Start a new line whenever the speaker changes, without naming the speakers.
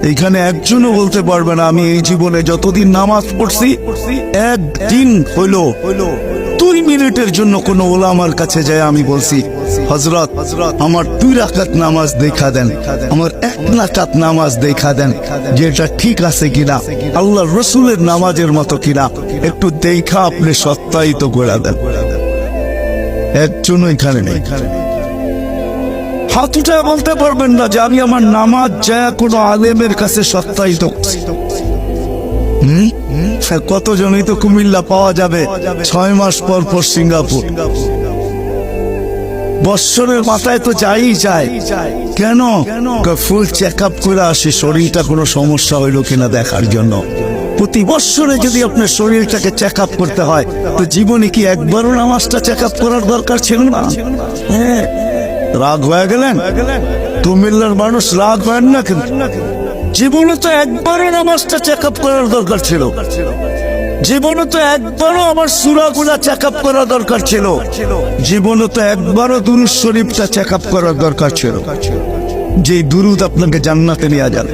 এখানে একজনও বলতে পারবে না আমি এই জীবনে যতদিন নামাজ পড়ছি একদিন হইলো 2 মিনিটের জন্য কোন ওলামার কাছে যায় আমি বলছি হযরত আমার 2 রাকাত নামাজ দেখা দেন, আমার 1 রাকাত নামাজ দেখা দেন, যেটা ঠিক আছে কিনা, আল্লাহর রাসূলের নামাজের মতো কিনা একটু দেখা আপনি সত্যায়িত করে দেন। একজনও এখানে নেই। হাত উঠে বলতে পারবেন না যে আমি আমার নামাজ যায় কোনো আলেমের কাছে সত্যায়িত করছি। কতজনই তো কুমিল্লা পাওয়া যাবে 6 মাস পর পর সিঙ্গাপুর, বৎসরের মাথায় তো যাই যায়। কেন? ফুল চেক আপ করে আসি শরীরটা কোনো সমস্যা হইলো কিনা দেখার জন্য। প্রতি বৎসরে যদি আপনার শরীরটাকে চেক আপ করতে হয় তো জীবনে কি একবারও নামাজটা চেক আপ করার দরকার ছিল না? হ্যাঁ, রাগ হয়ে গেলেন? কুমিল্লার মানুষ রাগ হয় না, কিন্তু জীবনে তো একবারও নামাজটা চেক আপ করার দরকার ছিল। জীবনে তো একবারও আমার সূরাগুলা চেক আপ করার দরকার ছিল। জীবনে তো একবারও দুরূদ শরীফটা চেক আপ করার দরকার ছিল, যে দুরূদ আপনাকে জান্নাতে নিয়ে যাবে।